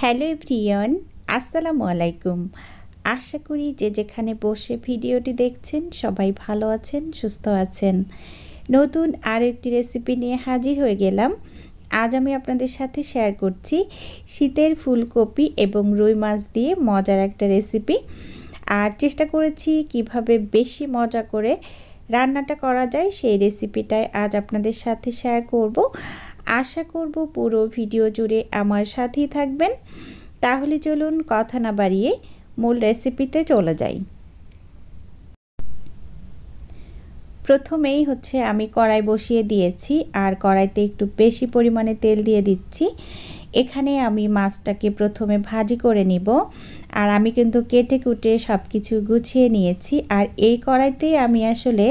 Hello everyone, আসসালামু আলাইকুম। আশা করি যে যেখানে বসে ভিডিওটি দেখছেন সবাই ভালো আছেন, সুস্থ আছেন। নতুন আরও একটি রেসিপি নিয়ে হাজির হয়ে গেলাম। আজ আমি আপনাদের সাথে শেয়ার করছি শীতের ফুলকপি এবং রুই মাছ দিয়ে মজার একটা রেসিপি। আর চেষ্টা করেছি কিভাবে বেশি মজা করে রান্নাটা করা যায় সেই রেসিপিটাই আজ আপনাদের সাথে শেয়ার করব। আশা করব পুরো ভিডিও জুড়ে আমার সাথেই থাকবেন। তাহলে চলুন কথা না বাড়িয়ে মূল রেসিপিতে চলে যাই। প্রথমেই আমি কড়াই বসিয়ে দিয়েছি আর কড়াইতে একটু বেশি পরিমাণে তেল দিয়ে দিচ্ছি। এখানে আমি মাছটাকে প্রথমে ভাজি করে নিব। আর আমি কিন্তু কেটে কুটে সব কিছু গুছিয়ে নিয়েছি। আর এই কড়াইতে আমি আসলে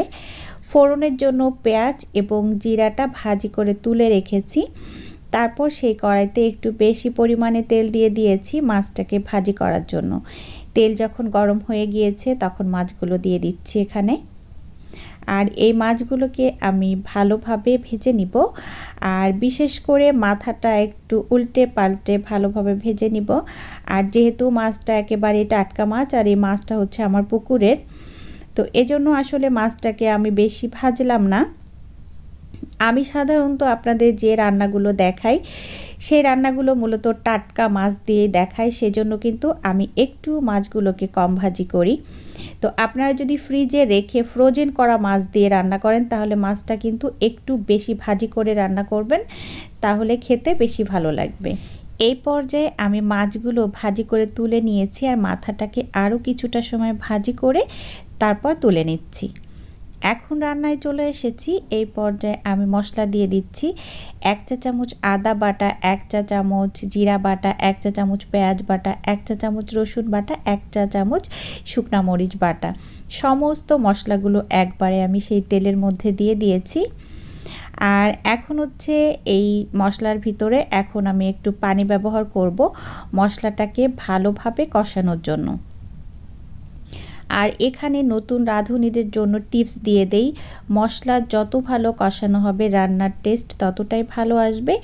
ফোড়নের জন্য পেঁয়াজ এবং জিরাটা ভাজি করে তুলে রেখেছি। তারপর সেই কড়াইতে একটু বেশি পরিমাণে তেল দিয়ে দিয়েছি মাছটাকে ভাজি করার জন্য। তেল যখন গরম হয়ে গিয়েছে তখন মাছগুলো দিয়ে দিচ্ছি এখানে। আর এই মাছগুলোকে আমি ভালোভাবে ভেজে নিব। আর বিশেষ করে মাথাটা একটু উল্টে পাল্টে ভালোভাবে ভেজে নিব। আর যেহেতু মাছটা একেবারে টাটকা মাছ আর এই মাছটা আমার পুকুরের, তো এজন্য আসলে মাছটাকে আমি বেশি ভাজলাম না। আমি সাধারণত আপনাদের যে রান্নাগুলো দেখাই সেই রান্নাগুলো মূলত টাটকা মাছ দিয়ে দেখাই, সেজন্য কিন্তু আমি একটু মাছগুলোকে কম ভাজি করি। তো আপনারা যদি ফ্রিজে রেখে ফ্রোজেন করা মাছ দিয়ে রান্না করেন তাহলে মাছটা কিন্তু একটু বেশি ভাজি করে রান্না করবেন, তাহলে খেতে বেশি ভালো লাগবে। এই পর্যায়ে আমি মাছগুলো ভাজি করে তুলে নিয়েছি আর মাথাটাকে আরও কিছুটা সময় ভাজি করে তারপর তুলে নিচ্ছি। এখন রান্নায় চলে এসেছি। এই পর্যায়ে আমি মশলা দিয়ে দিচ্ছি 1 চা চামচ আদা বাটা, 1 চা চামচ জিরা বাটা, 1 চা চামচ পেঁয়াজ বাটা, 1 চা চামচ রসুন বাটা, 1 চা চামচ শুকনা মরিচ বাটা। সমস্ত মশলাগুলো একবারে আমি সেই তেলের মধ্যে দিয়ে দিয়েছি। আর এখন এই মশলার ভিতরে এখন আমি একটু পানি ব্যবহার করব মশলাটাকে ভালোভাবে কষানোর জন্য। আর এখানে নতুন রাঁধুনিদের জন্য টিপস দিয়ে দেই, মশলা যত ভালো কষানো হবে রান্নার টেস্ট ততটাই ভালো আসবে,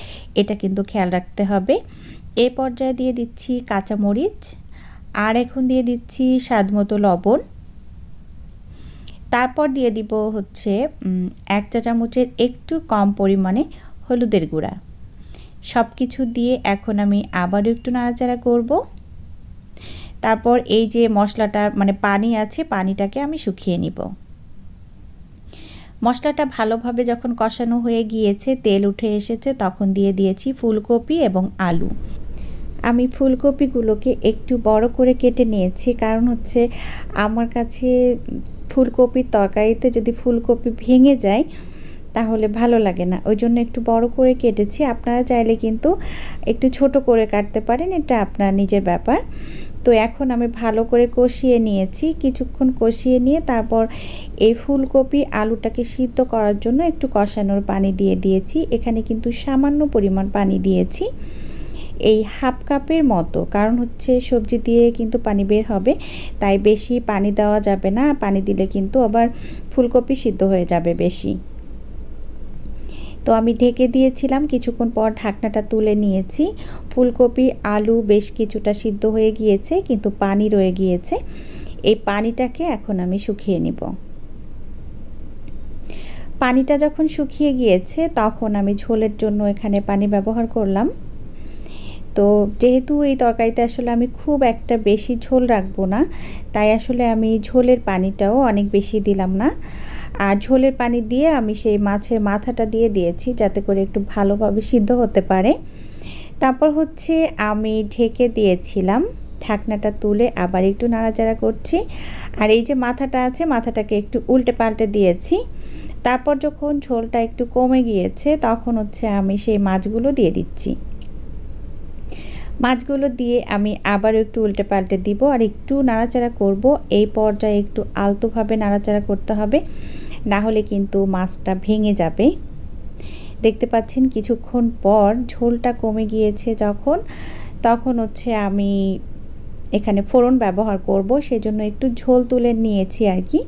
এটা কিন্তু খেয়াল রাখতে হবে। এই পর্যায়ে দিয়ে দিচ্ছি কাঁচামরিচ আর এখন দিয়ে দিচ্ছি স্বাদমতো লবণ। তারপর দিয়ে দিব 1 চা চামচের একটু কম পরিমাণে হলুদের গুঁড়া। সব কিছু দিয়ে এখন আমি আবারও একটু নাড়াচাড়া করব। তারপর এই যে মশলাটা পানি আছে, পানিটাকে আমি শুকিয়ে নিব। মশলাটা ভালোভাবে যখন কষানো হয়ে গিয়েছে, তেল উঠে এসেছে, তখন দিয়ে দিয়েছি ফুলকপি এবং আলু। আমি ফুলকপিগুলোকে একটু বড় করে কেটে নিয়েছি, কারণ আমার কাছে ফুলকপির তরকারিতে যদি ফুলকপি ভেঙে যায় তাহলে ভালো লাগে না, ওই জন্য একটু বড় করে কেটেছি। আপনারা চাইলে কিন্তু একটু ছোট করে কাটতে পারেন, এটা আপনার নিজের ব্যাপার। তো এখন আমি ভালো করে কষিয়ে নিয়েছি। কিছুক্ষণ কষিয়ে নিয়ে তারপর এই ফুলকপি আলুটাকে সিদ্ধ করার জন্য একটু কষানোর পানি দিয়ে দিয়েছি। এখানে কিন্তু সামান্য পরিমাণ পানি দিয়েছি, এই হাফ কাপের মতো, কারণ সবজি দিয়ে কিন্তু পানি বের হবে, তাই বেশি পানি দেওয়া যাবে না। পানি দিলে কিন্তু আবার ফুলকপি সিদ্ধ হয়ে যাবে বেশি। তো আমি ঢেকে দিয়েছিলাম, কিছুক্ষণ পর ঢাকনাটা তুলে নিয়েছি। ফুলকপি আলু বেশ কিছুটা সিদ্ধ হয়ে গিয়েছে, কিন্তু পানি রয়ে গিয়েছে। এই পানিটাকে এখন আমি শুকিয়ে নিব। পানিটা যখন শুকিয়ে গিয়েছে তখন আমি ঝোলের জন্য এখানে পানি ব্যবহার করলাম। তো যেহেতু এই তরকারিতে আমি খুব একটা বেশি ঝোল রাখবো না, তাই আমি ঝোলের পানিটাও অনেক বেশি দিলাম না। আর ঝোলের পানি দিয়ে আমি সেই মাছের মাথাটা দিয়ে দিয়েছি যাতে করে একটু ভালোভাবে সিদ্ধ হতে পারে। তারপর আমি ঢেকে দিয়েছিলাম, ঢাকনাটা তুলে আবার একটু নাড়াচাড়া করছি। আর এই যে মাথাটা আছে, মাথাটাকে একটু উল্টে পাল্টে দিয়েছি। তারপর যখন ঝোলটা একটু কমে গিয়েছে তখন আমি সেই মাছগুলো দিয়ে দিচ্ছি। মাছগুলো দিয়ে আমি আবারও একটু উল্টে পাল্টে দিব আর একটু নাড়াচাড়া করব। এই পর্যায়ে একটু আলতোভাবে নাড়াচাড়া করতে হবে, না হলে কিন্তু মাছটা ভেঙে যাবে। দেখতে পাচ্ছেন কিছুক্ষণ পর ঝোলটা কমে গিয়েছে যখন, তখন আমি এখানে ফোড়ন ব্যবহার করব, সেজন্য একটু ঝোল তুলে নিয়েছি আর কি।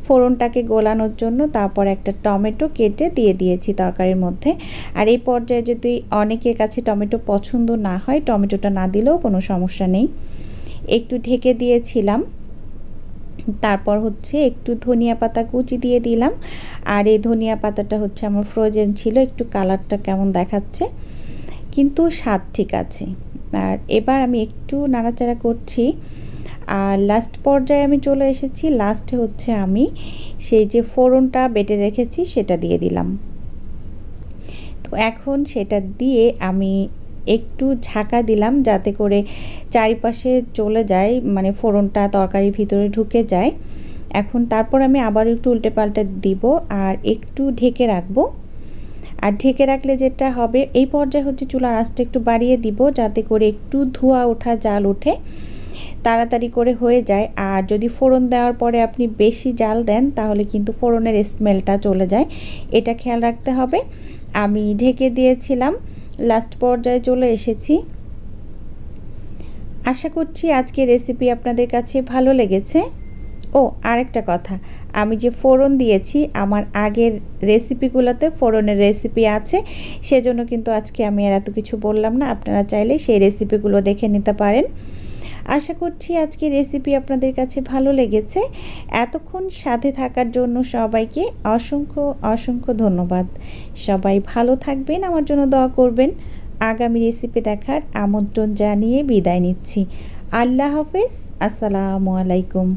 ফোড়নটাকে গোলানোর জন্য। তারপর একটা টমেটো কেটে দিয়ে দিয়েছি তরকারির মধ্যে। আর এই পর্যায়ে যদি অনেকের কাছে টমেটো পছন্দ না হয়, টমেটোটা না দিলেও কোনো সমস্যা নেই। একটু ঢেকে দিয়েছিলাম। তারপর হচ্ছে একটু ধনিয়া পাতা কুচি দিয়ে দিলাম। আর এই ধনিয়া পাতাটা হচ্ছে আমার ফ্রোজেন ছিল, একটু কালারটা কেমন দেখাচ্ছে, কিন্তু স্বাদ ঠিক আছে। আর এবার আমি একটু নাড়াচাড়া করছি। আর লাস্ট পর্যায়ে আমি চলে এসেছি। লাস্টে হচ্ছে আমি সেই যে ফোড়নটা বেটে রেখেছি সেটা দিয়ে দিলাম। তো এখন সেটা দিয়ে আমি একটু ঝাঁকা দিলাম যাতে করে চারিপাশে চলে যায়, মানে ফোড়নটা তরকারির ভিতরে ঢুকে যায়। এখন তারপর আমি আবার একটু উল্টে পাল্টে দিব আর একটু ঢেকে রাখবো। আর ঢেকে রাখলে যেটা হবে, এই পর্যায়ে হচ্ছে চুলার আঁচটা একটু বাড়িয়ে দিব যাতে করে একটু ধোঁয়া ওঠা, জাল ওঠে, তাড়াতাড়ি করে হয়ে যায়। আর যদি ফোড়ন দেওয়ার পরে আপনি বেশি জাল দেন তাহলে কিন্তু ফোড়নের স্মেলটা চলে যায়, এটা খেয়াল রাখতে হবে। আমি ঢেকে দিয়েছিলাম, লাস্ট পর্যায়ে চলে এসেছি। আশা করছি আজকের রেসিপি আপনাদের কাছে ভালো লেগেছে। ও আরেকটা কথা, আমি যে ফোড়ন দিয়েছি আমার আগের রেসিপিগুলোতে ফোড়নের রেসিপি আছে, সেজন্য কিন্তু আজকে আমি আর এত কিছু বললাম না। আপনারা চাইলে সেই রেসিপিগুলো দেখে নিতে পারেন। আশা করছি আজকের রেসিপি আপনাদের কাছে ভালো লেগেছে। এতক্ষণ সাথে থাকার জন্য সবাইকে অসংখ্য অসংখ্য ধন্যবাদ। সবাই ভালো থাকবেন, আমার জন্য দোয়া করবেন। আগামী রেসিপি দেখার আমন্ত্রণ জানিয়ে বিদায় নিচ্ছি। আল্লাহ হাফেজ। আসসালামু আলাইকুম।